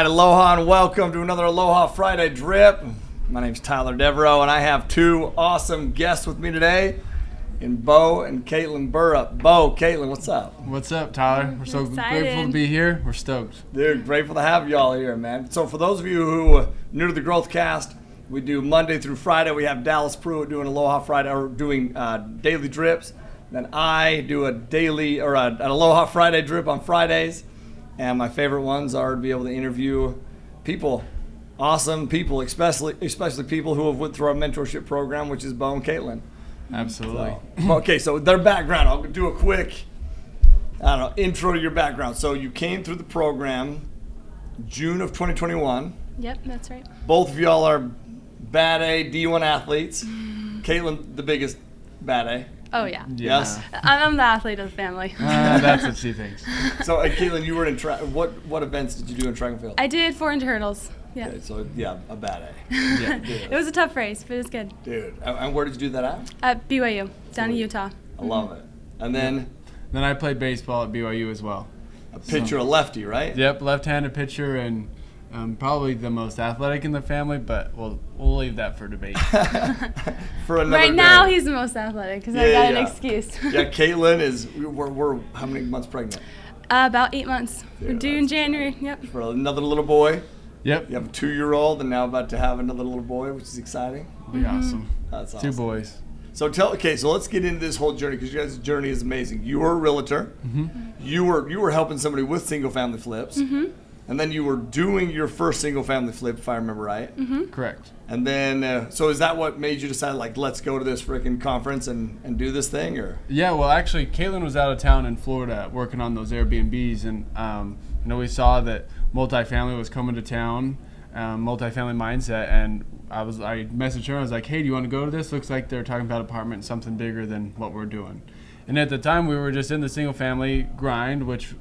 right, aloha and welcome to another Aloha Friday drip. My name's Tyler Deveraux, and I have two awesome guests with me today, in Bo and Kaitlyn Burrup. Bo, Kaitlyn, what's up? What's up, Tyler? We're so grateful to be here. We're stoked. Dude, grateful to have y'all here, man. So for those of you who are new to the Growthcast, we do Monday through Friday. We have Dallas Pruitt doing Aloha Friday, or doing daily drips. Then I do a daily, or an Aloha Friday drip on Fridays. And my favorite ones are to be able to interview people, awesome people, especially people who have went through our mentorship program, which is Bo and Kaitlyn. Absolutely. So their background, I'll do a quick, intro to your background. So you came through the program June of 2021. Yep, that's right. Both of y'all are bad A, D1 athletes. Kaitlyn, the biggest bad A. Oh, yeah. Yes? I'm the athlete of the family. That's what she thinks. So, Kaitlyn, you were in track. What events did you do in track and field? I did 400 hurdles. Yeah. Okay, so, a bad A. Yeah. It was a tough race, but it was good. Dude. And where did you do that at? At BYU, down in Utah. I love it. And then? Then I played baseball at BYU as well. A pitcher, a lefty, right? Yep, left-handed pitcher, and probably the most athletic in the family, but we'll leave that for debate. For another Right day. now, he's the most athletic because I got an excuse. Yeah, Kaitlyn is, we're how many months pregnant? About 8 months. Dude, We're due in January. Yep. For another little boy. Yep. You have a 2-year-old and now about to have another little boy, which is exciting. It'll be awesome. That's awesome. 2 boys. So so let's get into this whole journey, because you guys' journey is amazing. You were a realtor. Mm-hmm. You were helping somebody with single family flips. Mm-hmm. And then you were doing your first single family flip, if I remember right. Mm-hmm. Correct. And then, so is that what made you decide, like, let's go to this freaking conference and do this thing, or? Yeah, well, actually, Kaitlyn was out of town in Florida working on those Airbnbs, and we saw that multifamily was coming to town, Multifamily Mindset, and I messaged her. I was like, hey, do you want to go to this? Looks like they're talking about apartment, something bigger than what we're doing. And at the time, we were just in the single-family grind, which,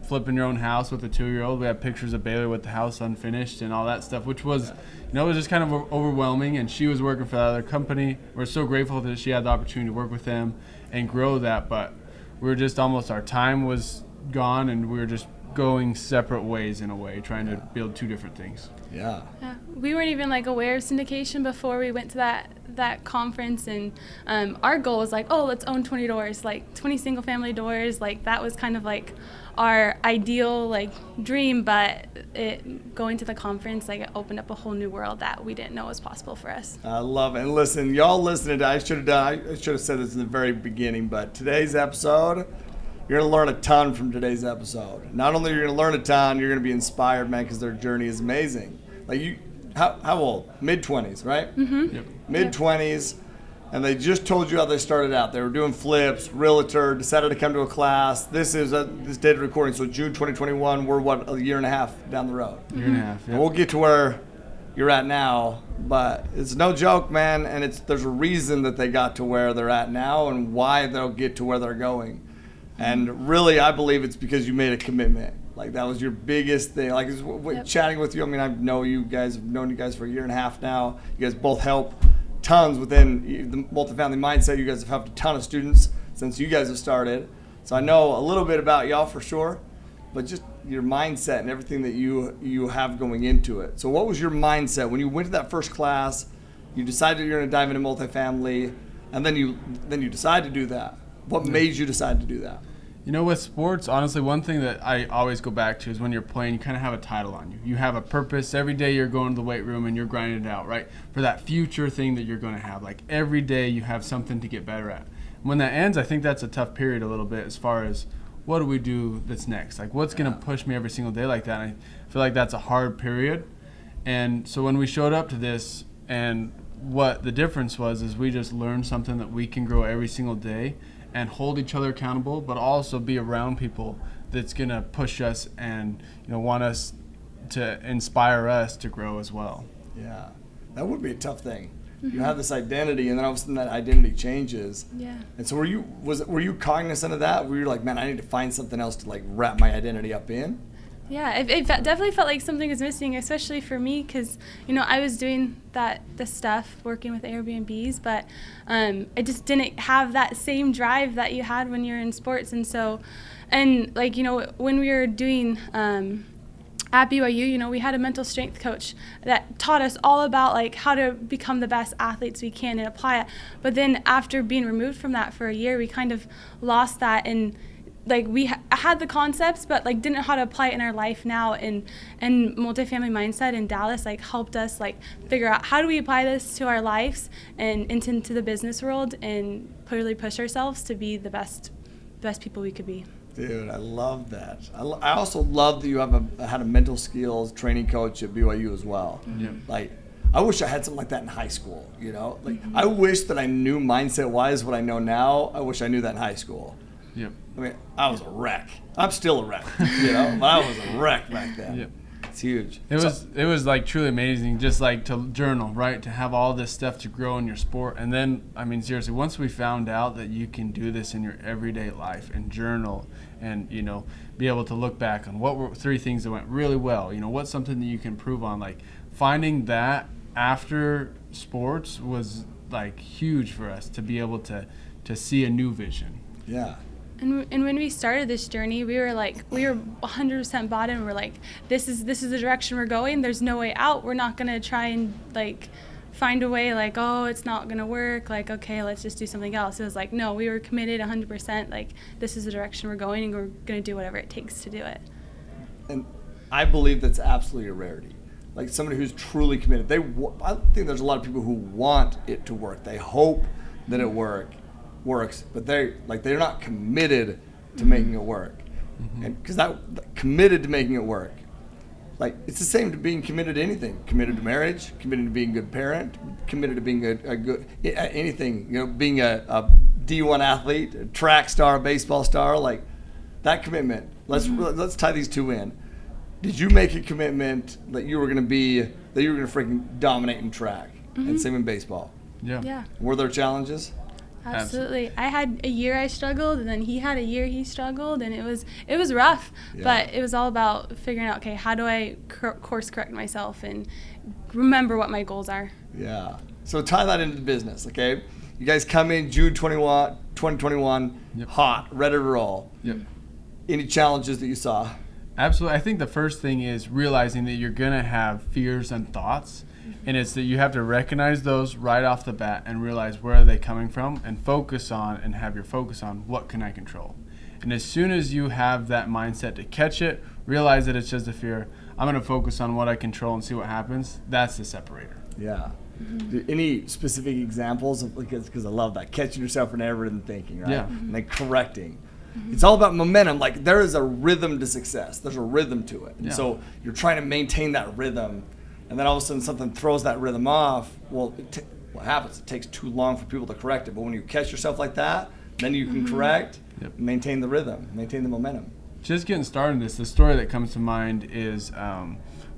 flipping your own house with a 2-year-old. We had pictures of Baylor with the house unfinished and all that stuff, which was, it was just kind of overwhelming. And she was working for that other company. We're so grateful that she had the opportunity to work with them and grow that. But we were just our time was gone, and we were just going separate ways in a way, trying to build 2 different things. Yeah. We weren't even aware of syndication before we went to that conference, and our goal was let's own 20 doors, 20 single family doors. That was kind of our ideal dream, but going to the conference it opened up a whole new world that we didn't know was possible for us. I love it. And listen, y'all listening to, I should have said this in the very beginning, but today's episode, you're going to learn a ton from today's episode. Not only are you going to learn a ton, you're going to be inspired, man, because their journey is amazing. How old? Mid-20s, right? Mm-hmm. Yep. Mid-20s, and they just told you how they started out. They were doing flips, realtor, decided to come to a class. This is this data recording, so June 2021, we're a year and a half down the road. Year and a half, yeah. And we'll get to where you're at now, but it's no joke, man, and there's a reason that they got to where they're at now and why they'll get to where they're going. And really, I believe it's because you made a commitment. That was your biggest thing. Yep. Chatting with you, I've known you guys for a year and a half now. You guys both help tons within the Multifamily Mindset. You guys have helped a ton of students since you guys have started. So I know a little bit about y'all for sure, but just your mindset and everything that you have going into it. So what was your mindset when you went to that first class? You decided you're going to dive into multifamily, and then you decided to do that. What made you decide to do that? With sports, honestly, one thing that I always go back to is when you're playing, you kind of have a title on you. You have a purpose. Every day you're going to the weight room and you're grinding it out, right? For that future thing that you're going to have. Every day you have something to get better at. When that ends, I think that's a tough period a little bit as far as what do we do that's next? What's going to push me every single day like that? And I feel like that's a hard period. And so when we showed up to this, and what the difference was is we just learned something that we can grow every single day and hold each other accountable, but also be around people that's going to push us and want us to inspire us to grow as well. Yeah, that would be a tough thing. Mm-hmm. You have this identity, and then all of a sudden that identity changes. Yeah. And so were you cognizant of that? Were you like, man, I need to find something else to wrap my identity up in? Yeah, it definitely felt like something was missing, especially for me, because I was doing the stuff, working with Airbnbs, but I just didn't have that same drive that you had when you're in sports, and so, when we were doing at BYU, you know, we had a mental strength coach that taught us all about like how to become the best athletes we can and apply it. But then after being removed from that for a year, we kind of lost that, and like we had the concepts, but like didn't know how to apply it in our life now. And Multifamily Mindset in Dallas like helped us like figure out how do we apply this to our lives and into the business world and really push ourselves to be the best people we could be. Dude, I love that. I also love that you had a mental skills training coach at BYU as well. Yeah. Like, I wish I had something like that in high school, you know? Like, I wish that I knew mindset-wise what I know now. I wish I knew that in high school. Yep. I mean, I was a wreck. I'm still a wreck, you know? But I was a wreck back then. Yep. It's huge. It was like truly amazing, just like to journal, right? To have all this stuff to grow in your sport. And then, I mean, seriously, once we found out that you can do this in your everyday life and journal and, you know, be able to look back on what were 3 things that went really well, you know, what's something that you can improve on, like finding that after sports was like huge for us to be able to see a new vision. Yeah. And when we started this journey, we were 100% bought in. We're like, this is the direction we're going. There's no way out. We're not gonna try and like find a way like, oh, it's not gonna work. Like, okay, let's just do something else. It was like, no, we were committed 100%. Like, this is the direction we're going, and we're gonna do whatever it takes to do it. And I believe that's absolutely a rarity. Like somebody who's truly committed. I think there's a lot of people who want it to work. They hope that it works, but they're not committed to making it work. And because that committed to making it work, like it's the same to being committed to anything. Committed to marriage, committed to being a good parent, committed to being a good anything. You know, being a D1 athlete, a track star, a baseball star, like that commitment. Let's tie these two in. Did you make a commitment that you were going to freaking dominate in track and same in baseball? Yeah. Were there challenges? Absolutely. I had a year I struggled, and then he had a year he struggled, and it was rough. Yeah. But it was all about figuring out, okay, how do I course correct myself and remember what my goals are. Yeah. So tie that into the business, okay? You guys come in June 2021, yep. Hot, ready to roll. Yep. Any challenges that you saw? Absolutely. I think the first thing is realizing that you're going to have fears and thoughts, and it's that you have to recognize those right off the bat and realize where are they coming from and focus on and have your focus on what can I control. And as soon as you have that mindset to catch it, realize that it's just a fear, I'm going to focus on what I control and see what happens. That's the separator. Yeah. Any specific examples of, because I love that, catching yourself in everything thinking, right? Yeah. And then correcting. It's all about momentum. Like there is a rhythm to success. There's a rhythm to it. And so you're trying to maintain that rhythm, and then all of a sudden something throws that rhythm off. Well, what happens? It takes too long for people to correct it. But when you catch yourself like that, then you can correct, maintain the rhythm, maintain the momentum. Just getting started in this, the story that comes to mind is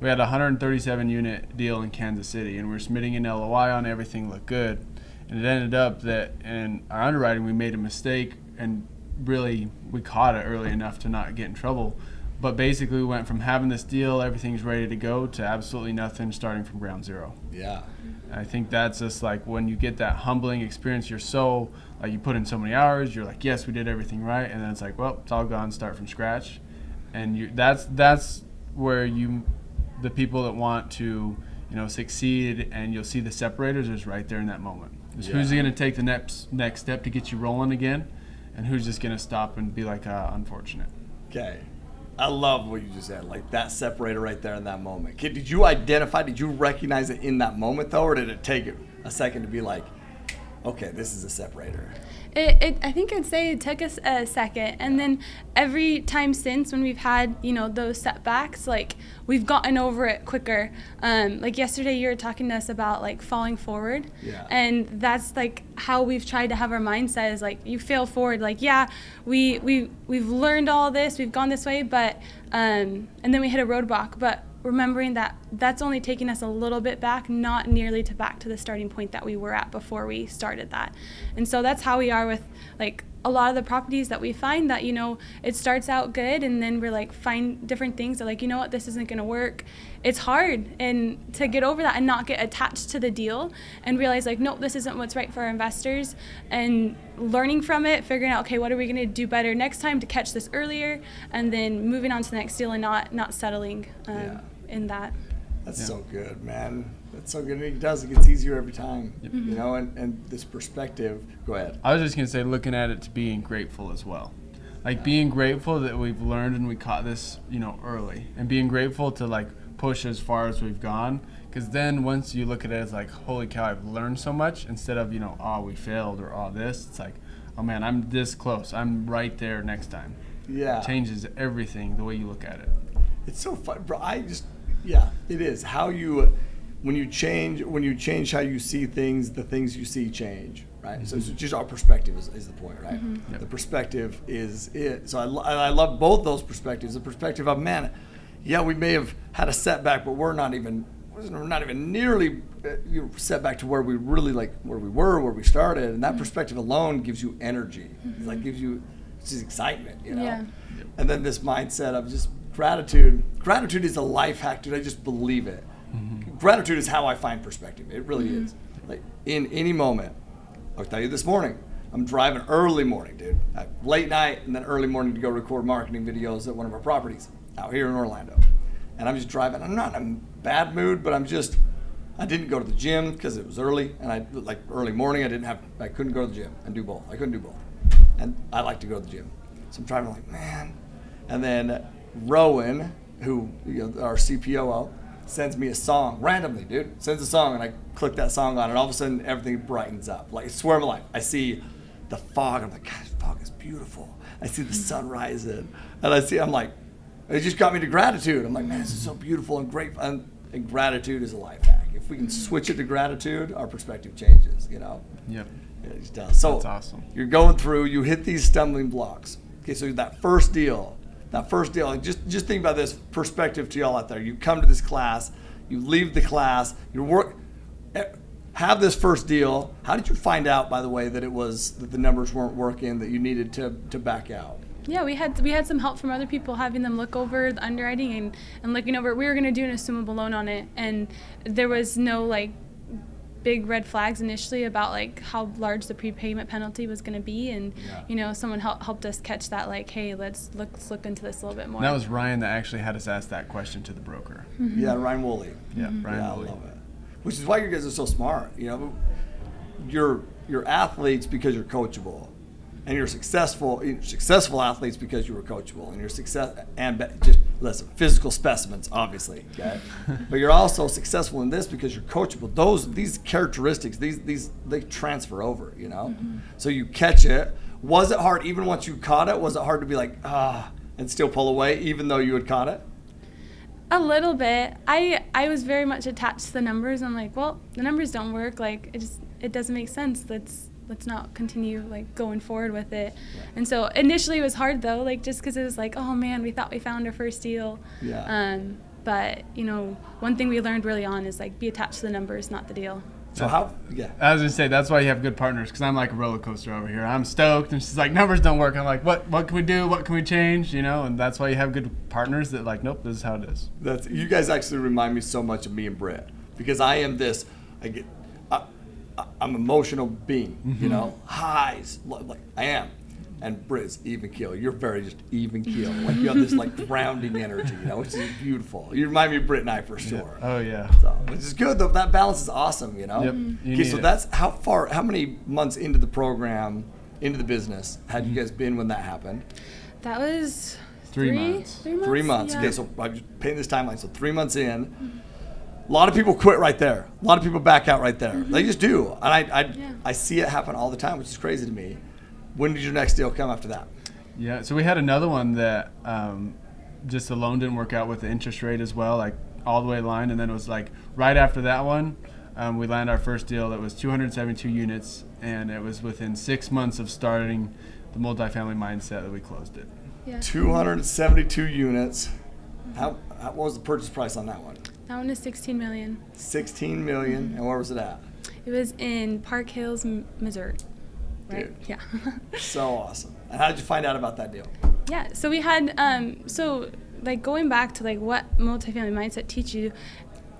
we had a 137 unit deal in Kansas City, and we were submitting an LOI on everything looked good. And it ended up that in our underwriting we made a mistake, and really we caught it early enough to not get in trouble. But basically we went from having this deal, everything's ready to go, to absolutely nothing, starting from ground zero. Yeah. And I think that's just like when you get that humbling experience, you're so like you put in so many hours, you're like, yes, we did everything right, and then it's like, well, it's all gone, start from scratch. And that's where the people that want to, succeed, and you'll see the separators is right there in that moment. Who's going to take the next step to get you rolling again, and who's just going to stop and be like, unfortunate. Okay. I love what you just said, like that separator right there in that moment. Did you recognize it in that moment though, or did it take a second to be like, okay, this is a separator? I think I'd say it took us a second, and then every time since when we've had those setbacks, like we've gotten over it quicker. Like yesterday, you were talking to us about like falling forward, and that's like how we've tried to have our mindset is like you fail forward. Like we've learned all this, we've gone this way, but and then we hit a roadblock, but remembering that that's only taking us a little bit back, not nearly back to the starting point that we were at before we started that. And so that's how we are with like a lot of the properties that we find that, it starts out good and then we're like find different things that like, you know what, this isn't going to work. It's hard and to get over that and not get attached to the deal and realize like, nope, this isn't what's right for our investors, and learning from it, figuring out, okay, what are we going to do better next time to catch this earlier, and then moving on to the next deal and not settling in that. That's so good, man. That's so good. It gets easier every time, and this perspective. Go ahead. I was just going to say, looking at it to being grateful as well. Like being grateful that we've learned and we caught this, early, and being grateful to like push as far as we've gone. Because then once you look at it as like, holy cow, I've learned so much, instead of, oh, we failed or oh, this, it's like, oh man, I'm this close. I'm right there next time. Yeah. It changes everything, the way you look at it. It's so fun, bro. It is. When you change how you see things, the things you see change, right? Mm-hmm. So it's just our perspective is the point, right? Mm-hmm. Yep. The perspective is it. So I love both those perspectives. The perspective of, man, we may have had a setback, but we're not even nearly setback to where we really where we started. And that perspective alone gives you energy. Mm-hmm. It gives you just excitement, Yeah. Yep. And then this mindset of just gratitude. Gratitude is a life hack, dude. I just believe it. Mm-hmm. Gratitude is how I find perspective. It really is. Like in any moment. I'll tell you this morning, I'm driving early morning, dude. Late night and then early morning to go record marketing videos at one of our properties out here in Orlando. And I'm just driving. I'm not in a bad mood, but I didn't go to the gym because it was early, and early morning I couldn't go to the gym and do both. I couldn't do both. And I like to go to the gym. So I'm driving like, man. And then Rowan, who our CPOO, sends me a song randomly, dude. Sends a song, and I click that song on, and all of a sudden everything brightens up. Like, I swear on my life, I see the fog. I'm like, God, this fog is beautiful. I see the sun rising, and I'm like, it just got me to gratitude. I'm like, man, this is so beautiful and great. And gratitude is a life hack. If we can switch it to gratitude, our perspective changes. Yep. It just does. So that's awesome. You're going through. You hit these stumbling blocks. Okay, so that first deal, just think about this perspective to y'all out there. You come to this class, you leave the class, have this first deal. How did you find out, by the way, that the numbers weren't working, that you needed to back out? Yeah, we had some help from other people, having them look over the underwriting and looking over. We were going to do an assumable loan on it, and there was no big red flags initially about how large the prepayment penalty was going to be, and someone helped us catch that, hey, let's look into this a little bit more. And that was Ryan that actually had us ask that question to the broker. Mm-hmm. Yeah, Ryan Woolley. Yeah, Ryan Woolley. I love it. Which is why you guys are so smart. You're athletes because you're coachable, and you're successful athletes because you were coachable, and you're physical specimens, obviously, okay? But you're also successful in this because you're coachable. These characteristics, they transfer over, Mm-hmm. So you catch it. Was it hard, even once you caught it, was it hard to be and still pull away, even though you had caught it? A little bit. I was very much attached to the numbers. I'm like, well, the numbers don't work. It doesn't make sense. Let's not continue going forward with it. Yeah. And so initially it was hard though, just because it was oh man, we thought we found our first deal. Yeah. But one thing we learned early on is be attached to the numbers, not the deal. So I was gonna say, that's why you have good partners, because I'm like a roller coaster over here. I'm stoked, and she's like, numbers don't work. I'm like, what can we do? What can we change? And that's why you have good partners that nope, this is how it is. You guys actually remind me so much of me and Britt, because I am this. I'm an emotional being, mm-hmm. Highs, I am. And Britt's even keel. You're very just even keel. You have this grounding energy, which is beautiful. You remind me of Britt and I for sure. Yeah. Oh yeah. So, which is good though. That balance is awesome, Yep. Okay, so that's how many months into the program, into the business, had you guys been when that happened? That was 3 months. 3 months. Yeah. Okay, so I'm just painting this timeline. So 3 months in. Mm-hmm. A lot of people quit right there. A lot of people back out right there. Mm-hmm. They just do. And I see it happen all the time, which is crazy to me. When did your next deal come after that? Yeah, so we had another one that just the loan didn't work out with the interest rate as well, all the way lined. And then it was right after that one, we landed our first deal that was 272 units, and it was within 6 months of starting the multifamily mindset that we closed it. Yeah. 272 units. What was the purchase price on that one? That one is $16 million. $16 million, mm-hmm. And where was it at? It was in Park Hills, Missouri. right? Dude. Yeah. So awesome. And how did you find out about that deal? Yeah, so we had, so like going back to like what Multifamily Mindset teach you,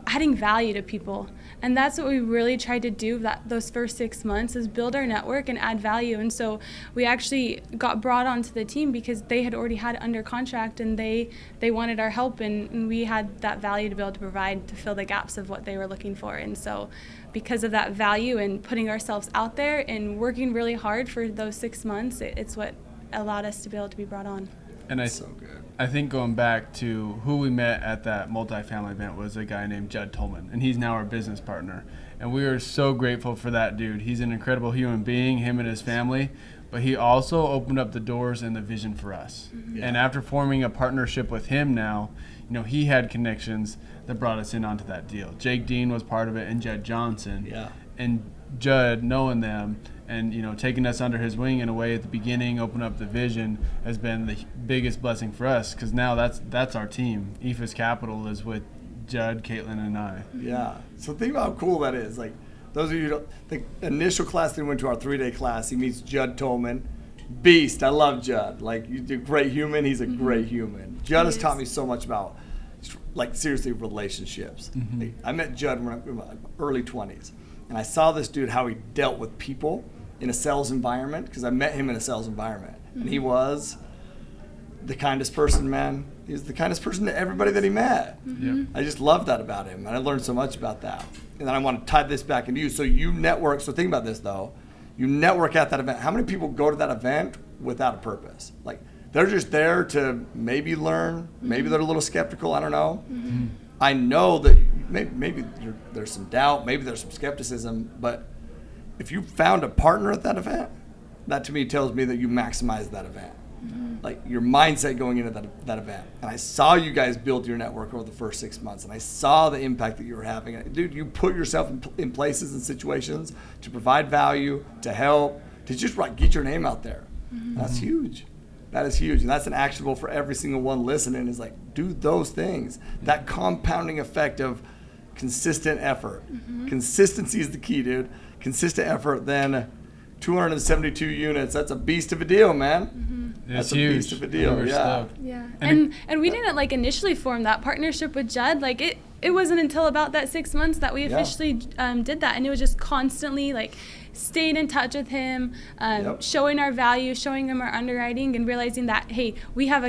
adding value to people. And that's what we really tried to do those first 6 months, is build our network and add value. And so we actually got brought onto the team because they had already had under contract, and they wanted our help, and we had that value to be able to provide to fill the gaps of what they were looking for. And so because of that value and putting ourselves out there and working really hard for those 6 months, it's what allowed us to be able to be brought on. And So good. I think going back to who we met at that multifamily event was a guy named Judd Tolman, and he's now our business partner. And we are so grateful for that dude. He's an incredible human being, him and his family, but he also opened up the doors and the vision for us. Mm-hmm. Yeah. And after forming a partnership with him now, he had connections that brought us in onto that deal. Jake Dean was part of it, and Jed Johnson. Yeah. And Judd, knowing them and taking us under his wing in a way at the beginning, open up the vision, has been the biggest blessing for us, because now that's our team. Epherus Capital is with Judd, Kaitlyn, and I. Yeah. So think about how cool that is. Like, those of you who don't, the initial class that went to our 3-day class, he meets Judd Tolman. Beast. I love Judd. Like, you're a great human. He's a great human. Judd has taught me so much about, like, seriously, relationships. Mm-hmm. Like, I met Judd when I was in my early 20s. And I saw this dude, how he dealt with people in a sales environment, because I met him in a sales environment. Mm-hmm. And he was the kindest person, man. He was the kindest person to everybody that he met. Mm-hmm. Yep. I just love that about him, and I learned so much about that. And then I want to tie this back into you. So you network. So think about this, though. You network at that event. How many people go to that event without a purpose? Like, they're just there to maybe learn. Maybe they're a little skeptical. I don't know. Mm-hmm. I know that maybe there's some doubt. Maybe there's some skepticism. But if you found a partner at that event, that to me tells me that you maximize that event. Mm-hmm. Like, your mindset going into that event. And I saw you guys build your network over the first 6 months, and I saw the impact that you were having. Dude, you put yourself in places and situations to provide value, to help, to just get your name out there. Mm-hmm. That's huge. That is huge. And that's an actionable for every single one listening, is like, do those things. That compounding effect of consistent effort. Mm-hmm. Consistency is the key, dude. Consistent effort, then 272 units. That's a beast of a deal, man. Mm-hmm. That's a beast of a deal. Yeah. Yeah. And we didn't initially form that partnership with Judd. It wasn't until about that 6 months that we officially did that, and it was just constantly staying in touch with him, showing our value, showing him our underwriting, and realizing that, hey, we have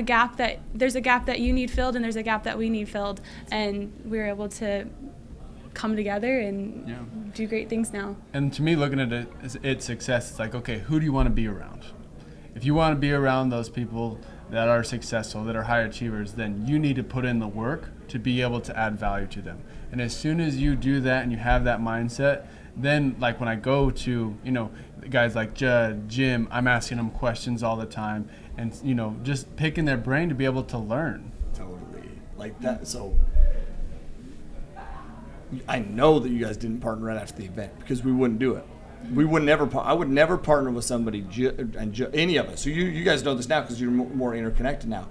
there's a gap that you need filled, and there's a gap that we need filled, and we were able to come together and do great things now. And to me, looking at it as its success, it's like, okay, who do you want to be around? If you want to be around those people that are successful, that are high achievers, then you need to put in the work to be able to add value to them. And as soon as you do that and you have that mindset, then when I go to, guys like Judd, Jim, I'm asking them questions all the time, and, just picking their brain to be able to learn. Totally. Like that. So I know that you guys didn't partner right after the event, because we wouldn't do it. We would never. I would never partner with somebody, any of us. So you guys know this now because you're more interconnected now.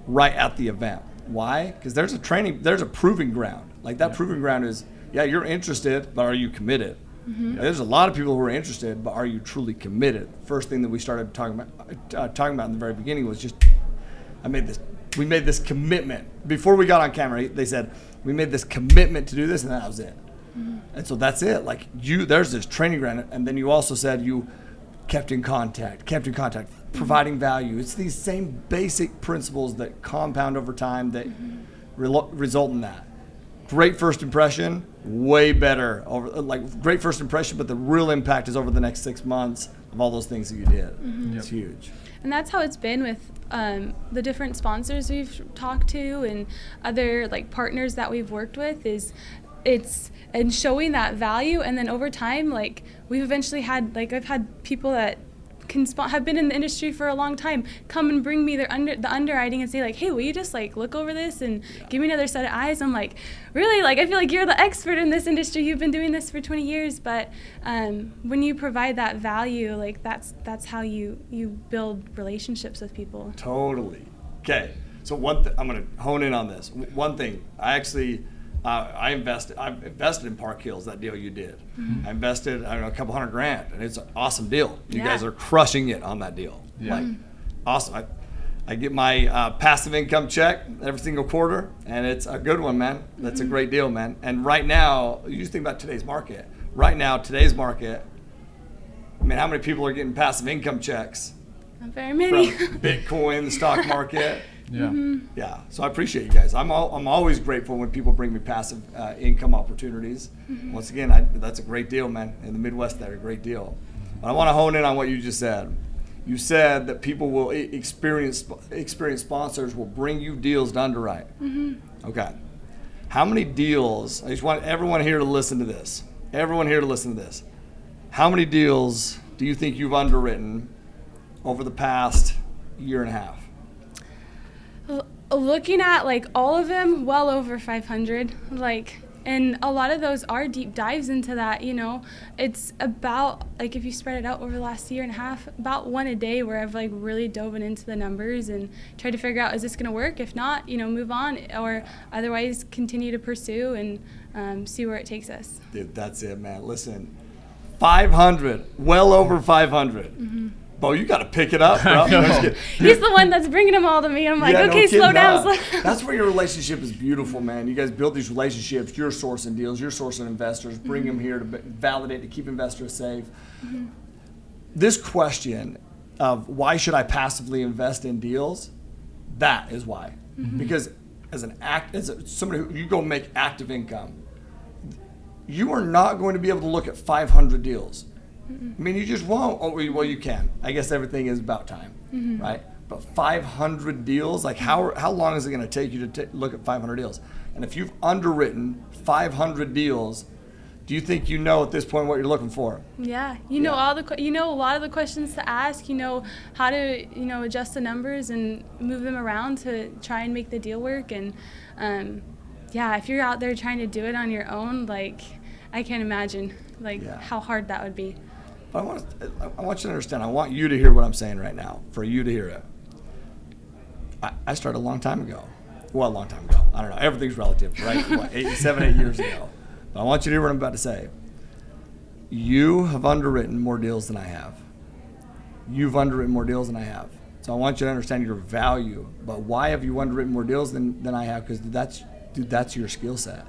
Right at the event. Why? Because there's a proving ground. Like, that proving ground is, you're interested, but are you committed? Mm-hmm. There's a lot of people who are interested, but are you truly committed? First thing that we started talking about in the very beginning was just, we made this commitment. Before we got on camera, they said, we made this commitment to do this, and that was it. Mm-hmm. And so that's it. There's this training ground, and then you also said you kept in contact, providing value. It's these same basic principles that compound over time that result in that. Great first impression, way better. Great first impression, but the real impact is over the next 6 months of all those things that you did. Mm-hmm. It's huge. And that's how it's been with the different sponsors we've talked to and other partners that we've worked with, and showing that value. And then over time, we've eventually had, I've had people that have been in the industry for a long time come and bring me the underwriting and say, hey, will you just look over this and give me another set of eyes? I'm like, really? I feel like you're the expert in this industry. You've been doing this for 20 years. But when you provide that value, that's how you build relationships with people. Totally. Okay. So I'm going to hone in on this. One thing, I've invested in Park Hills, that deal you did. I invested, I don't know, a couple $100,000, and it's an awesome deal. You guys are crushing it on that deal. Yeah. Like, awesome. I get my passive income check every single quarter, and it's a good one, man. That's a great deal, man. And right now, you just think about today's market. Right now, today's market, I mean, how many people are getting passive income checks? Not very many. From Bitcoin, the stock market. Yeah. Yeah, so I appreciate you guys. I'm always grateful when people bring me passive income opportunities. Once again, that's a great deal, man. In the Midwest, that's a great deal. But I want to hone in on what you just said. You said that people will experienced sponsors will bring you deals to underwrite. Okay. How many deals? I just want everyone here to listen to this. Everyone here to listen to this. How many deals do you think you've underwritten over the past year and a half? Looking at like all of them, well over 500. And a lot of those are deep dives into that, you know. It's about, like, if you spread it out over the last year and a half, about one a day where I've, like, really dove into the numbers and tried to figure out, is this going to work? If not, you know, move on, or otherwise continue to pursue and see where it takes us. Dude, that's it, man. Listen, 500, well over 500. Bo, you got to pick it up, bro. He's the one that's bringing them all to me. I'm like, Yeah, okay, no slow kidding, down. That's where your relationship is beautiful, man. You guys build these relationships. You're sourcing deals. You're sourcing investors. Bring them here to validate, to keep investors safe. This question of why should I passively invest in deals, that is why. Because as somebody who you go make active income, you are not going to be able to look at 500 deals. I mean, you just won't. Oh, well, you can. I guess everything is about time, right? But 500 deals, like how long is it going to take you to look at 500 deals? And if you've underwritten 500 deals, do you think you know at this point what you're looking for? Yeah, you know a lot of the questions to ask. You know how to adjust the numbers and move them around to try and make the deal work. And if you're out there trying to do it on your own, like I can't imagine how hard that would be. But I want you to understand. I want you to hear what I'm saying right now. For you to hear it. I started a long time ago. Well, a long time ago. I don't know. Everything's relative, right? 8 years ago. But I want you to hear what I'm about to say. You have underwritten more deals than I have. You've underwritten more deals than I have. So I want you to understand your value. But why have you underwritten more deals than I have? Because that's your skill set.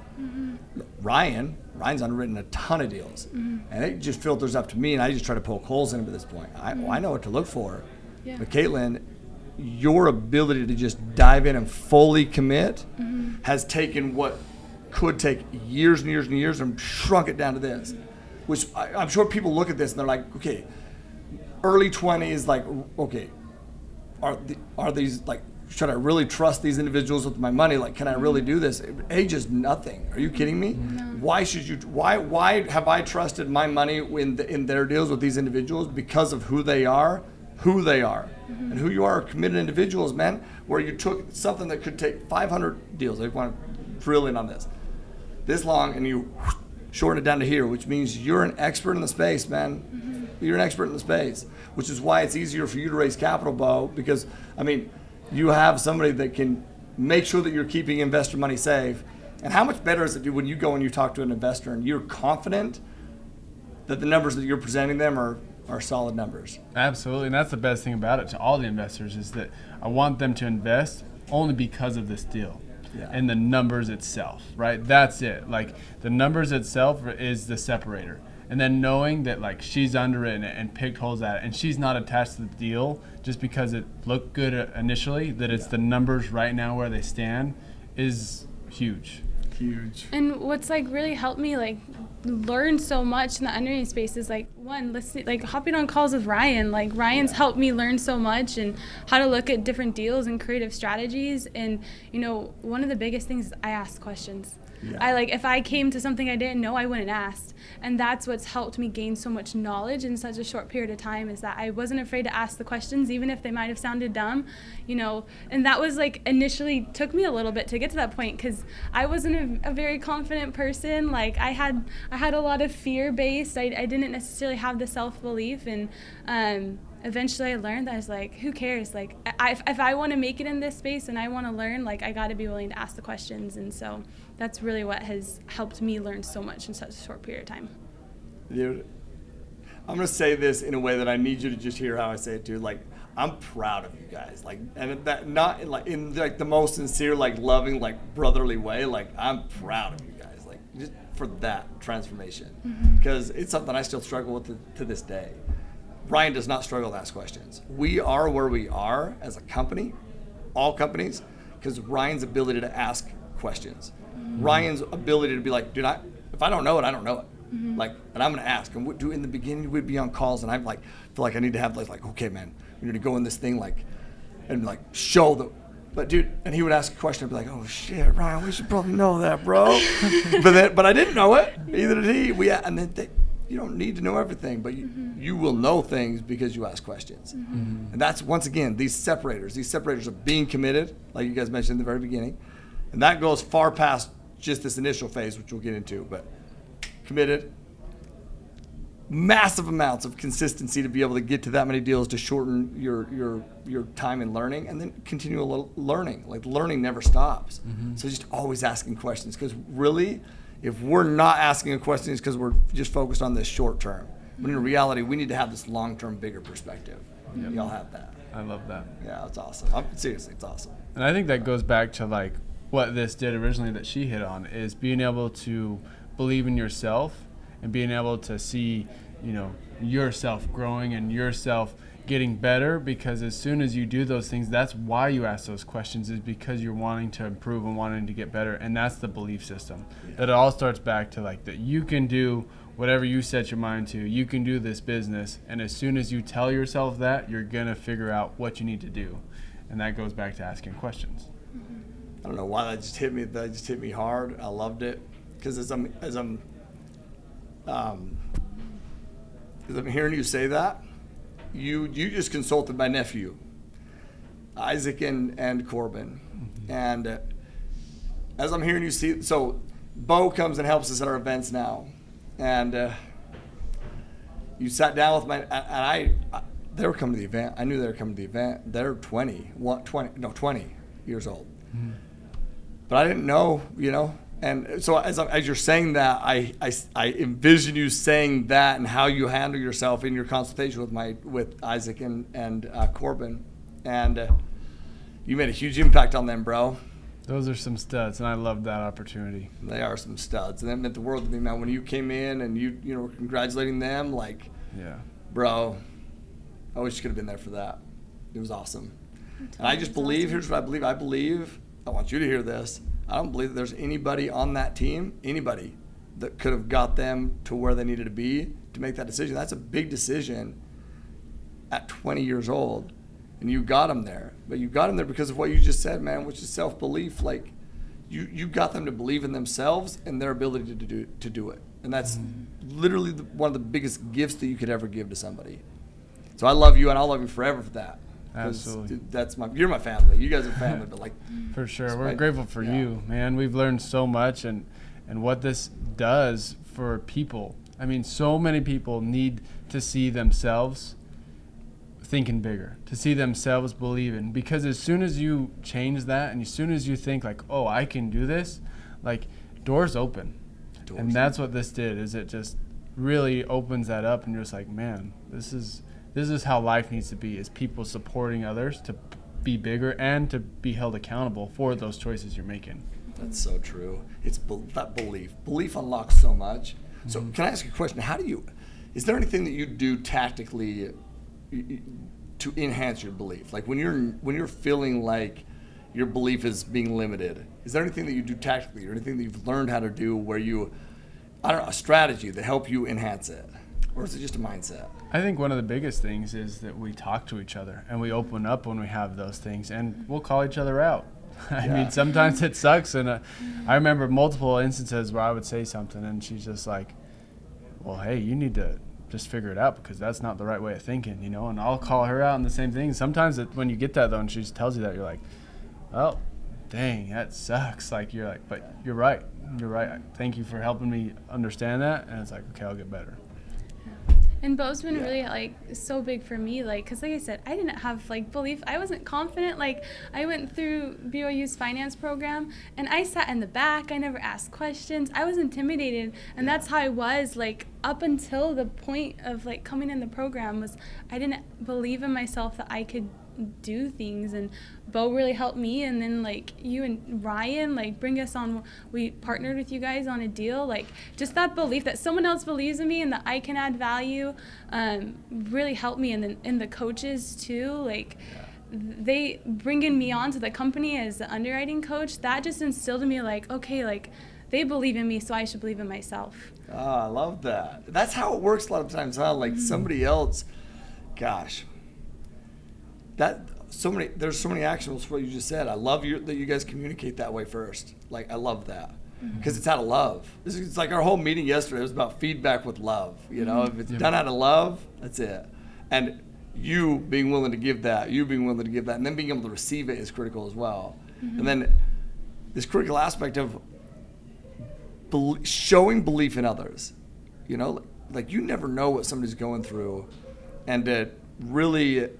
Ryan's underwritten a ton of deals, and it just filters up to me, and I just try to poke holes in them at this point. I know what to look for. Yeah. But Kaitlyn, your ability to just dive in and fully commit has taken what could take years and years and years and shrunk it down to this, which I'm sure people look at this and they're like, okay, early 20s, like, okay, are these, like, should I really trust these individuals with my money? Like, can I really do this? Age is nothing. Are you kidding me? No. Why have I trusted my money in their deals with these individuals? Because of who they are. And who you are committed individuals, man, where you took something that could take 500 deals. I want to drill in on this long, and you shorten it down to here, which means you're an expert in the space, man. You're an expert in the space, which is why it's easier for you to raise capital, Bo, because, I mean, you have somebody that can make sure that you're keeping investor money safe. And how much better is it when you go and you talk to an investor and you're confident that the numbers that you're presenting them are solid numbers? Absolutely, and that's the best thing about it to all the investors is that I want them to invest only because of this deal. Yeah. And the numbers itself, right? That's it. Like, the numbers itself is the separator. And then knowing that, like, she's underwritten it and picked holes at it, and she's not attached to the deal just because it looked good initially, that it's the numbers right now where they stand is huge. Huge. And what's, like, really helped me, like, learn so much in the underwriting space is, like, listening, like, hopping on calls with Ryan. Like, Ryan's helped me learn so much and how to look at different deals and creative strategies. And, one of the biggest things is I ask questions. Yeah. If I came to something I didn't know, I wouldn't ask. And that's what's helped me gain so much knowledge in such a short period of time, is that I wasn't afraid to ask the questions, even if they might have sounded dumb, and that was, like, initially took me a little bit to get to that point, because I wasn't a very confident person. Like, I had a lot of fear based. I didn't necessarily have the self-belief, and eventually I learned that I was like, who cares? Like, if I want to make it in this space and I want to learn, like, I got to be willing to ask the questions. And so that's really what has helped me learn so much in such a short period of time. Dude, I'm going to say this in a way that I need you to just hear how I say it, dude. Like, I'm proud of you guys. Like, and that not in like the most sincere, like, loving, like, brotherly way. Like, I'm proud of you guys. Like, just for that transformation. Because it's something I still struggle with to this day. Ryan does not struggle to ask questions. We are where we are as a company, all companies, because Ryan's ability to ask questions. Ryan's ability to be like, dude, if I don't know it, I don't know it. Like, and I'm going to ask. And in the beginning, we'd be on calls, and I'm like, feel like I need to have like, okay, man, we need to go in this thing, like, and like show the. But dude, and he would ask a question, I'd be like, oh shit, Ryan, we should probably know that, bro. but I didn't know it. Either did he. And then you don't need to know everything, but you will know things because you ask questions. And that's, once again, these separators of being committed, like you guys mentioned in the very beginning. And that goes far past just this initial phase, which we'll get into, but committed, massive amounts of consistency to be able to get to that many deals to shorten your time in learning, and then continual learning. Like, learning never stops. So just always asking questions, because really, if we're not asking a question, it's because we're just focused on this short term. When in reality, we need to have this long-term, bigger perspective. Y'all have that. I love that. Yeah, it's awesome. Seriously, it's awesome. And I think that goes back to like what this did originally that she hit on, is being able to believe in yourself and being able to see, yourself growing and yourself getting better, because as soon as you do those things, that's why you ask those questions, is because you're wanting to improve and wanting to get better. And that's the belief system. That it all starts back to like that you can do whatever you set your mind to. You can do this business, and as soon as you tell yourself that, you're gonna figure out what you need to do. And that goes back to asking questions. I don't know why that just hit me hard. I loved it, because as I'm hearing you say that, you just consulted my nephew, Isaac and Corbin. And as I'm hearing you see, so Bo comes and helps us at our events now. And you sat down with they were coming to the event. I knew they were coming to the event. They're 20 years old. But I didn't know, And so as you're saying that, I envision you saying that and how you handle yourself in your consultation with Isaac and Corbin, and you made a huge impact on them, bro. Those are some studs, and I love that opportunity. They are some studs, and that meant the world to me, man. When you came in and you were congratulating them, like, yeah, bro, I wish you could have been there for that. It was awesome. And I just believe, here's what I believe, I want you to hear this. I don't believe that there's anybody on that team, that could have got them to where they needed to be to make that decision. That's a big decision at 20 years old, and you got them there. But you got them there because of what you just said, man, which is self-belief. Like, you got them to believe in themselves and their ability to do it. And that's literally one of the biggest gifts that you could ever give to somebody. So I love you, and I'll love you forever for that. Absolutely. Dude, you're my family. You guys are family, but like, for sure, we're grateful for you, man. We've learned so much, and what this does for people. I mean, so many people need to see themselves thinking bigger, to see themselves believing, because as soon as you change that, and as soon as you think like, oh, I can do this, like, doors open. And that's what this did, is it just really opens that up, and you're just like, man, this is how life needs to be, is people supporting others to be bigger and to be held accountable for those choices you're making. That's so true. It's that belief. Belief unlocks so much. So can I ask you a question? Is there anything that you do tactically to enhance your belief? Like when you're feeling like your belief is being limited, is there anything that you do tactically or anything that you've learned how to do where a strategy that help you enhance it? Or is it just a mindset? I think one of the biggest things is that we talk to each other and we open up when we have those things, and we'll call each other out. I mean, sometimes it sucks, and I remember multiple instances where I would say something and she's just like, well, hey, you need to just figure it out because that's not the right way of thinking, and I'll call her out on the same thing. Sometimes when you get that, though, and she just tells you that, you're like, oh, dang, that sucks. Like, you're like, but you're right. Thank you for helping me understand that. And it's like, okay, I'll get better. And Bo's been really like so big for me, like, because like I said, I didn't have like belief. I wasn't confident. Like, I went through BYU's finance program and I sat in the back. I never asked questions. I was intimidated, and that's how I was like up until the point of like coming in the program. Was I didn't believe in myself that I could do things, and Bo really helped me, and then like you and Ryan like bring us on. We partnered with you guys on a deal, like just that belief that someone else believes in me and that I can add value really helped me. And then in the coaches too, like they bringing me on to the company as the underwriting coach, that just instilled in me like, okay, like they believe in me, so I should believe in myself. Oh, I love that. That's how it works a lot of times, huh? Like somebody else, gosh, there's so many actions for what you just said. I love that you guys communicate that way first. Like, I love that because it's out of love. It's like our whole meeting yesterday was about feedback with love. You know, if it's done out of love, that's it. And you being willing to give that, and then being able to receive it is critical as well. And then this critical aspect of showing belief in others. You know, like you never know what somebody's going through, and to really.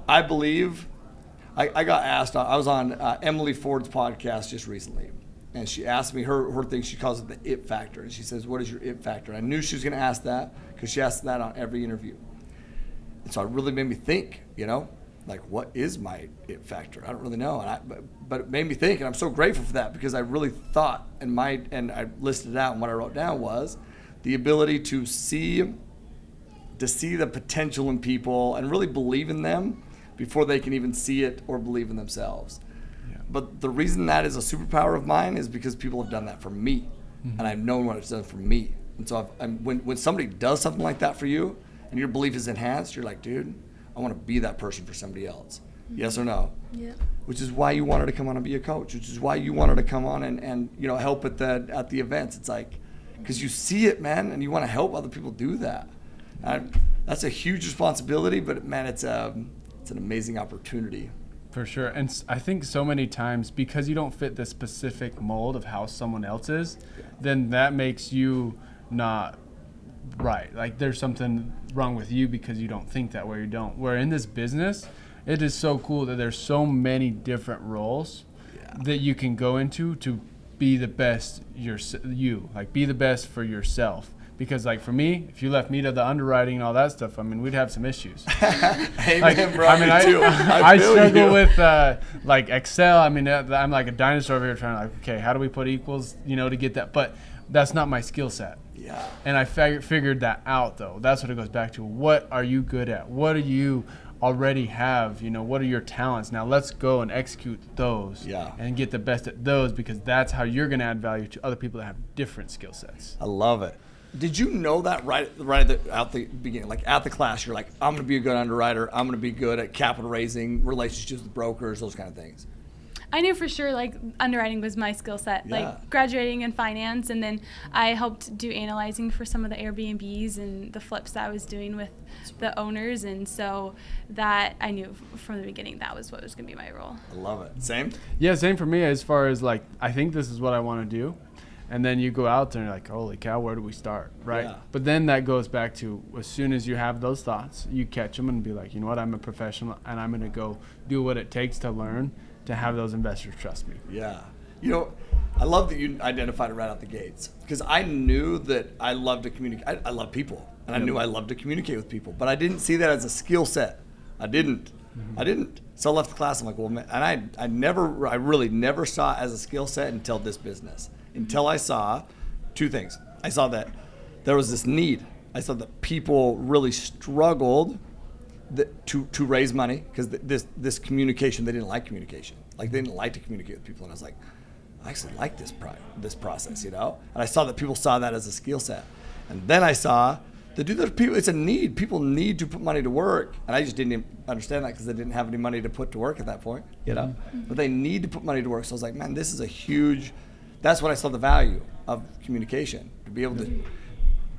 I believe, I got asked, I was on Emily Ford's podcast just recently, and she asked me her thing, she calls it the it factor, and she says, what is your it factor? I knew she was going to ask that because she asks that on every interview. And so it really made me think, you know, like what is my it factor? I don't really know, but it made me think, and I'm so grateful for that because I really thought, and I listed it out, and what I wrote down was the ability to see the potential in people and really believe in them before they can even see it or believe in themselves. Yeah. But the reason that is a superpower of mine is because people have done that for me, and I've known what it's done for me. And so when somebody does something like that for you and your belief is enhanced, you're like, dude, I want to be that person for somebody else. Yes or no? Yeah. Which is why you wanted to come on and be a coach, which is why you wanted to come on and you know, help at the events. It's like, because you see it, man, and you want to help other people do that. That's a huge responsibility, but man, it's an amazing opportunity. For sure. And I think so many times because you don't fit the specific mold of how someone else is, then that makes you not right. Like there's something wrong with you because you don't think that way, you don't. Where in this business, it is so cool that there's so many different roles that you can go into to be the best be the best for yourself. Because, like, for me, if you left me to the underwriting and all that stuff, I mean, we'd have some issues. Amen, like, bro. I mean, I struggle with, like, Excel. I mean, I'm like a dinosaur over here trying to, like, okay, how do we put equals, you know, to get that? But that's not my skill set. Yeah. And I figured that out, though. That's what it goes back to. What are you good at? What do you already have? You know, what are your talents? Now, let's go and execute those and get the best at those, because that's how you're going to add value to other people that have different skill sets. I love it. Did you know that right out the beginning, like at the class, you're like, I'm going to be a good underwriter. I'm going to be good at capital raising, relationships with brokers, those kind of things? I knew for sure like underwriting was my skill set, like graduating in finance, and then I helped do analyzing for some of the Airbnbs and the flips that I was doing with the owners, and so that I knew from the beginning that was what was going to be my role. I love it. Same? Yeah, same for me as far as like, I think this is what I want to do. And then you go out there and you're like, holy cow, where do we start, right? Yeah. But then that goes back to as soon as you have those thoughts, you catch them and be like, you know what, I'm a professional and I'm going to go do what it takes to learn to have those investors trust me. Yeah. You know, I love that you identified it right out the gates, because I knew that I love to communicate. I love people, and I knew I loved to communicate with people, but I didn't see that as a skill set. I didn't. So I left the class. I'm like, well, man, and I really never saw it as a skill set until this business. Until I saw two things. I saw that there was this need. I saw that people really struggled to raise money because this communication, they didn't like communication. Like they didn't like to communicate with people. And I was like, I actually like this process, you know? And I saw that people saw that as a skill set. And then I saw that it's a need. People need to put money to work. And I just didn't even understand that because they didn't have any money to put to work at that point, you know? But they need to put money to work. So I was like, man, this is a huge... That's when I saw the value of communication, to be able to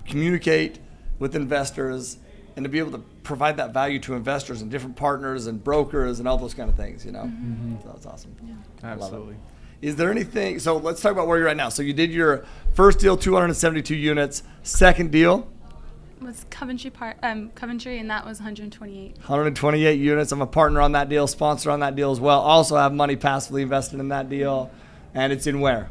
communicate with investors and to be able to provide that value to investors and different partners and brokers and all those kind of things, you know? So that's awesome. Yeah. Absolutely. Is there anything, so let's talk about where you're at now. So you did your first deal, 272 units, second deal? was Coventry, and that was 128. 128 units. I'm a partner on that deal, sponsor on that deal as well. Also have money passively invested in that deal. And it's in where?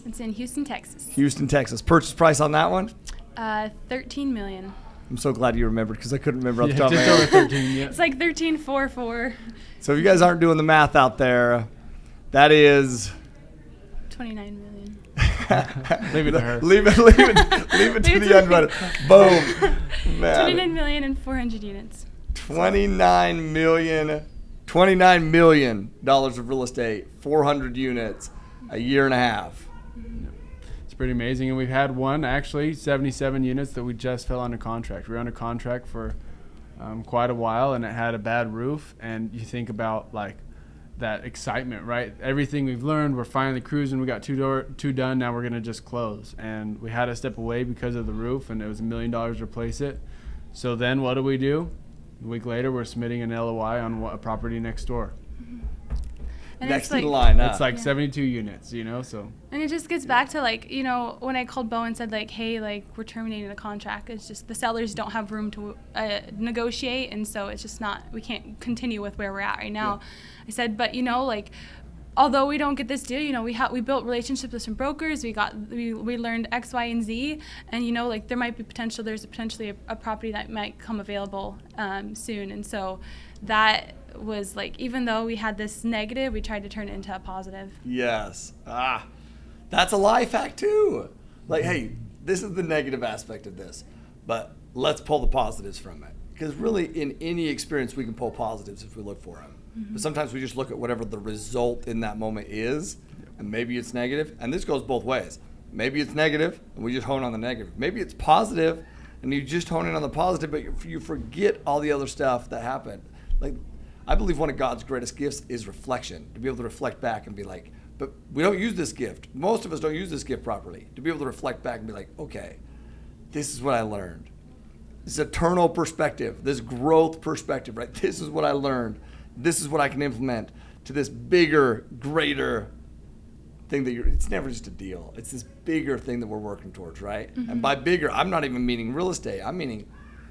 It's in Houston, Texas. Houston, Texas. Purchase price on that one? $13 million. I'm so glad you remembered because I couldn't remember off the top of my just head. over 13. Yeah. It's like 13.44. So if you guys aren't doing the math out there, that is... 29 million. Leave it to her. Leave it to the underwriter. Boom. Man. 29 million and 400 units. $29 million of real estate, 400 units, a year and a half. It's pretty amazing. And we've had one, actually, 77 units that we just fell under contract. We were under contract for quite a while, and it had a bad roof. And you think about, like, that excitement, right? Everything we've learned, we're finally cruising. We got two done. Now we're going to just close. And we had to step away because of the roof, and it was $1 million to replace it. So then what do? A week later, we're submitting an LOI on a property next door. And Next it's like, in line, It's like 72 units, so. And it just gets back to, like, when I called Bo and said, like, hey, like, we're terminating the contract, it's just the sellers don't have room to negotiate, and so it's just not, we can't continue with where we're at right now. Yeah. I said, but, like, although we don't get this deal, we built relationships with some brokers, we learned X, Y, and Z, and, like, there's potentially a property that might come available soon, and so that was, like, even though we had this negative, we tried to turn it into a positive. Yes. That's a life hack too. Like, hey, this is the negative aspect of this, but let's pull the positives from it. Because really, in any experience, we can pull positives if we look for them. Mm-hmm. But sometimes we just look at whatever the result in that moment is, and maybe it's negative. And this goes both ways. Maybe it's negative, and we just hone on the negative. Maybe it's positive, and you just hone in on the positive, but you forget all the other stuff that happened. Like, I believe one of God's greatest gifts is reflection, to be able to reflect back and be like, but we don't use this gift. Most of us don't use this gift properly. To be able to reflect back and be like, okay, this is what I learned. This eternal perspective, this growth perspective, right? This is what I learned. This is what I can implement to this bigger, greater thing that it's never just a deal. It's this bigger thing that we're working towards, right? Mm-hmm. And by bigger, I'm not even meaning real estate. I'm meaning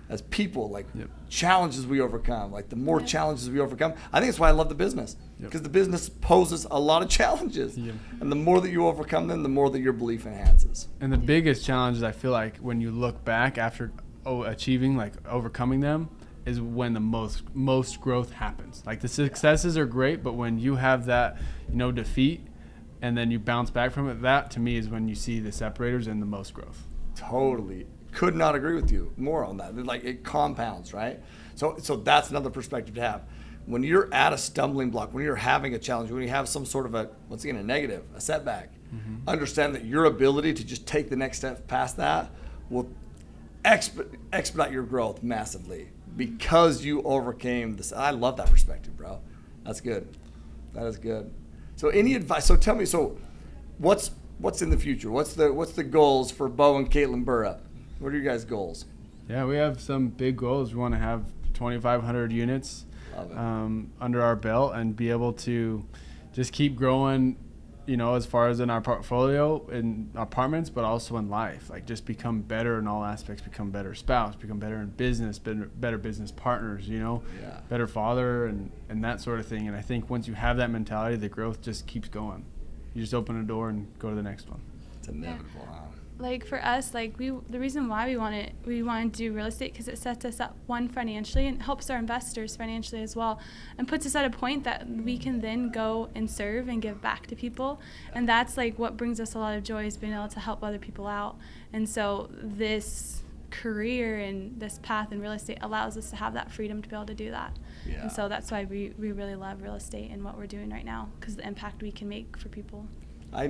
as people, like challenges we overcome, like the more challenges we overcome. I think that's why I love the business, because the business poses a lot of challenges. And the more that you overcome them, the more that your belief enhances. And the biggest challenges, I feel like, when you look back after achieving, like overcoming them, is when the most growth happens. Like the successes are great, but when you have that, defeat, and then you bounce back from it, that to me is when you see the separators and the most growth. Totally. Could not agree with you more on that. Like, it compounds, right? So that's another perspective to have. When you're at a stumbling block, when you're having a challenge, when you have some sort of a negative, a setback, understand that your ability to just take the next step past that will expedite your growth massively because you overcame this. I love that perspective, bro. That's good. That is good. So any advice? So tell me. So what's in the future? What's the goals for Bo and Kaitlyn Burrup? What are your guys' goals? Yeah, we have some big goals. We want to have 2,500 units under our belt and be able to just keep growing, as far as in our portfolio, in apartments, but also in life. Like, just become better in all aspects, become better spouse, become better in business, better business partners, better father and that sort of thing. And I think once you have that mentality, the growth just keeps going. You just open a door and go to the next one. It's inevitable, huh? Like, for us, like, the reason why we want to do real estate, because it sets us up, one, financially, and helps our investors financially as well, and puts us at a point that we can then go and serve and give back to people. And that's, like, what brings us a lot of joy, is being able to help other people out. And so this career and this path in real estate allows us to have that freedom to be able to do that. Yeah. And so that's why we really love real estate and what we're doing right now, because the impact we can make for people. I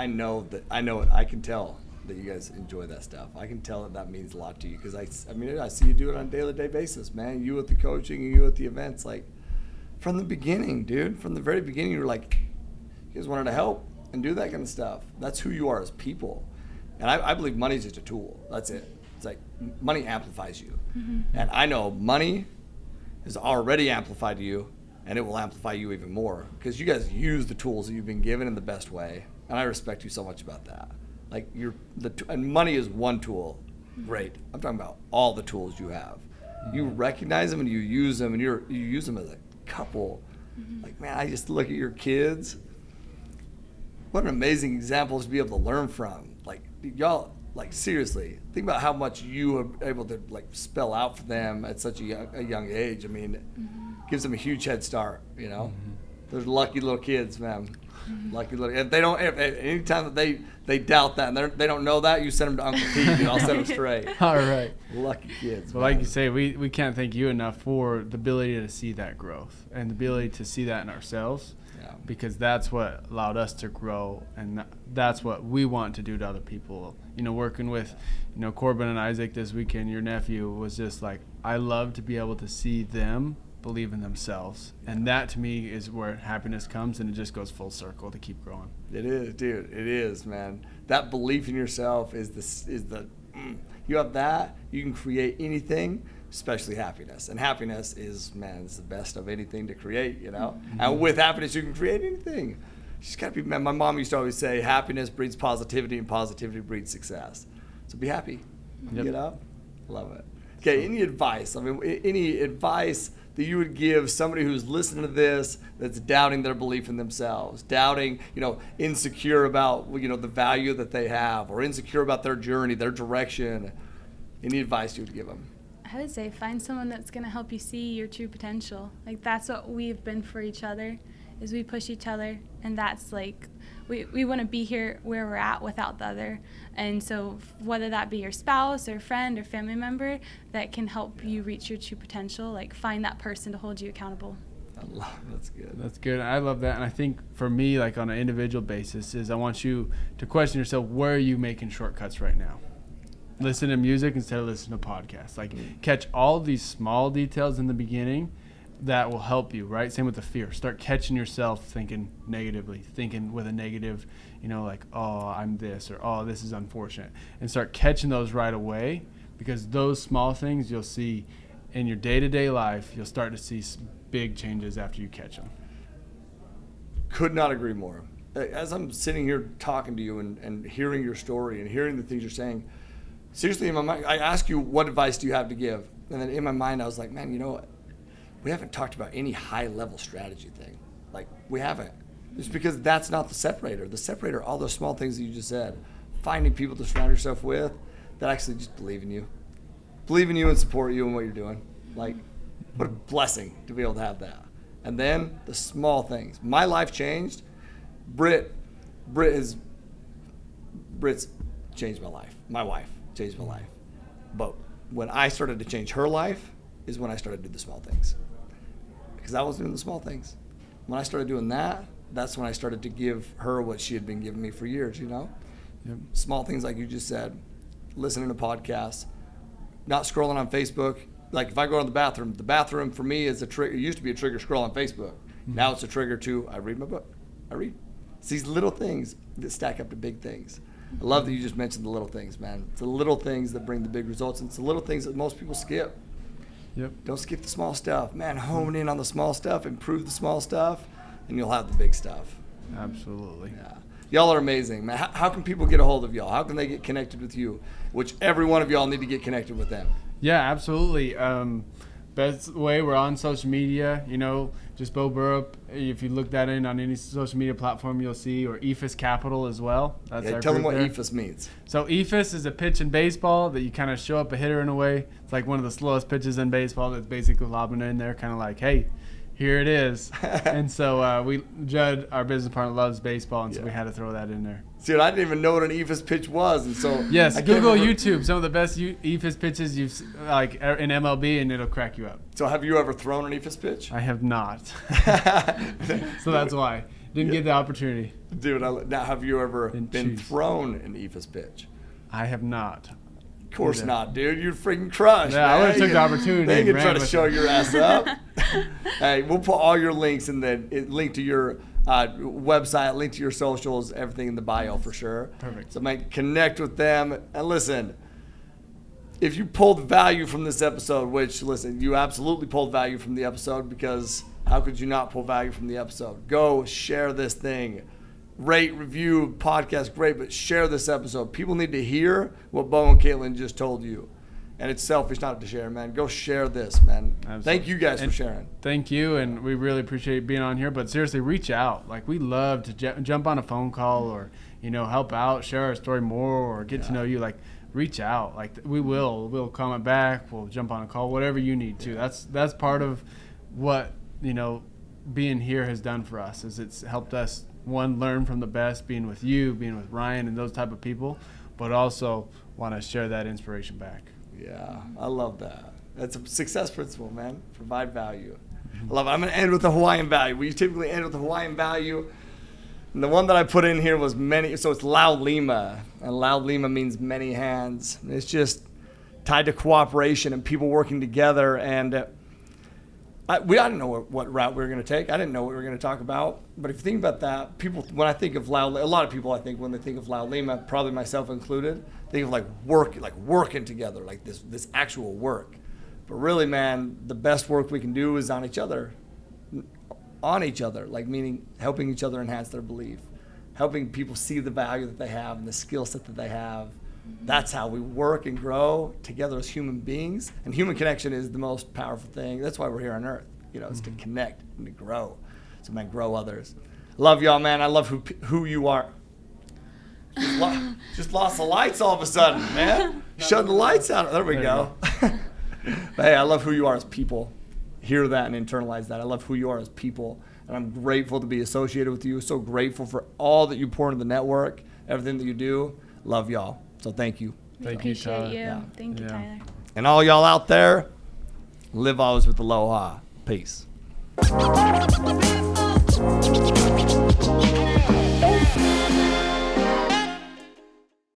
know it. I can tell that you guys enjoy that stuff. I can tell that means a lot to you, because I see you do it on a day-to-day basis, man. You with the coaching and you with the events, like, from the beginning, dude. From the very beginning, you were like, you guys wanted to help and do that kind of stuff. That's who you are as people. And I believe money is just a tool. That's it. It's like money amplifies you. Mm-hmm. And I know money is already amplified you, and it will amplify you even more, because you guys use the tools that you've been given in the best way. And I respect you so much about that. Like, and money is one tool. Great. I'm talking about all the tools you have. You recognize them and you use them, and you use them as a couple. Like, man, I just look at your kids. What an amazing example to be able to learn from. Like, y'all, like, seriously, think about how much you are able to, like, spell out for them at such a young age. I mean, gives them a huge head start, you know? They're lucky little kids, man. Lucky little. If they don't, if anytime that they doubt that and they don't know that, you send them to Uncle Pete, and I'll set them straight. All right. Lucky kids. But like you say, we can't thank you enough for the ability to see that growth and the ability to see that in ourselves, because that's what allowed us to grow, and that's what we want to do to other people. You know, working with, you know, Corbin and Isaac this weekend, your nephew, was just like, I love to be able to see them believe in themselves, and that to me is where happiness comes, and it just goes full circle to keep growing. It is, dude. It is, man. That belief in yourself is you have that, you can create anything, especially happiness. And happiness is, man, it's the best of anything to create, you know. And with happiness, you can create anything. You just gotta be. Man, my mom used to always say, happiness breeds positivity, and positivity breeds success. So be happy. You know, love it. Okay. Any advice? I mean, any advice that you would give somebody who's listening to this that's doubting their belief in themselves, doubting, you know, insecure about, you know, the value that they have, or insecure about their journey, their direction? Any advice you would give them? I would say find someone that's going to help you see your true potential. Like, that's what we've been for each other, is we push each other, and that's like, we want to be here where we're at without the other. And so whether that be your spouse or friend or family member that can help you reach your true potential, like, find that person to hold you accountable. That's good. That's good. I love that. And I think for me, like, on an individual basis, is I want you to question yourself, where are you making shortcuts right now? Listen to music instead of listening to podcasts. Like, catch all these small details in the beginning that will help you, right? Same with the fear. Start catching yourself thinking negatively, thinking with a negative, you know, like, oh, I'm this, or oh, this is unfortunate. And start catching those right away, because those small things you'll see in your day-to-day life, you'll start to see big changes after you catch them. Could not agree more. As I'm sitting here talking to you and hearing your story and hearing the things you're saying, seriously, in my mind, I ask you, what advice do you have to give? And then in my mind, I was like, man, you know what? We haven't talked about any high-level strategy thing. Like, we haven't. It's because that's not the separator. The separator, all those small things that you just said, finding people to surround yourself with that actually just believe in you. Believe in you and support you in what you're doing. Like, what a blessing to be able to have that. And then the small things. My life changed. Britt's changed my life. My wife changed my life. But when I started to change her life is when I started to do the small things. Because I was doing the small things. When I started doing that, that's when I started to give her what she had been giving me for years, you know? Yep. Small things like you just said, listening to podcasts, not scrolling on Facebook. Like, if I go to the bathroom for me is a trigger. It used to be a trigger scroll on Facebook. Now it's a trigger to, I read my book. I read. It's these little things that stack up to big things. I love that you just mentioned the little things, man. It's the little things that bring the big results, and it's the little things that most people skip. Yep. Don't skip the small stuff. Man, hone in on the small stuff, improve the small stuff, and you'll have the big stuff. Absolutely. Yeah. Y'all are amazing, man. How can people get a hold of y'all? How can they get connected with you? Which every one of y'all need to get connected with them. Yeah, absolutely. Best way, we're on social media, you know, just Bo Burrup. If you look that in on any social media platform, you'll see, or Epherus Capital as well. That's our tell them group what there. Epherus means. So Epherus is a pitch in baseball that you kind of show up a hitter in a way. It's like one of the slowest pitches in baseball that's basically lobbing in there, kind of like, hey, here it is. And so Judd, our business partner, loves baseball, and so we had to throw that in there. Dude, I didn't even know what an Epherus pitch was, and so yes, Google YouTube some of the best Epherus pitches you've like in MLB, and it'll crack you up. So have you ever thrown an Epherus pitch? I have not. So that's why didn't get the opportunity. Dude, now have you ever been thrown an Epherus pitch? I have not. Of course not, dude. You'd freaking crush. Yeah, I would have took the opportunity. They can try to show your ass up. Hey, we'll put all your links in link to your website, link to your socials, everything in the bio for sure. Perfect. So man, connect with them. And listen, if you pulled value from this episode, which, listen, you absolutely pulled value from the episode, because how could you not pull value from the episode? Go share this thing. rate, review, podcast, great, but share this episode. People need to hear what Bo and Kaitlyn just told you. And it's selfish not to share, man. Go share this, man. Absolutely. Thank you guys for sharing. Thank you, and we really appreciate being on here. But seriously, reach out. Like, we love to jump on a phone call or, help out, share our story more, or get to know you. Like, reach out. Like, we'll comment back. We'll jump on a call, whatever you need to. That's part of what, being here has done for us, is it's helped us, one, learn from the best, being with you, being with Ryan and those type of people, but also want to share that inspiration back. Yeah, I love that. That's a success principle, man. Provide value. I love it. I'm going to end with the Hawaiian value. We typically end with the Hawaiian value. And the one that I put in here was many. So it's Lau Lima. And Lau Lima means many hands. It's just tied to cooperation and people working together. And I didn't know what route we were going to take. I didn't know what we were going to talk about. But if you think about that, people, when I think of a lot of people, I think when they think of Lau Lima, probably myself included, think of working together, like this actual work. But really, man, the best work we can do is on each other, like meaning helping each other enhance their belief, helping people see the value that they have and the skill set that they have. That's how we work and grow together as human beings. And human connection is the most powerful thing. That's why we're here on earth, is to connect and to grow. So, man, grow others. Love y'all, man. I love who you are. Just lost the lights all of a sudden, man. Shut the lights out. There we go. But hey, I love who you are as people. Hear that and internalize that. I love who you are as people. And I'm grateful to be associated with you. So grateful for all that you pour into the network, everything that you do. Love y'all. So thank you. Thank you, Tyler. Yeah. Thank you, Tyler. And all y'all out there, live always with aloha. Peace.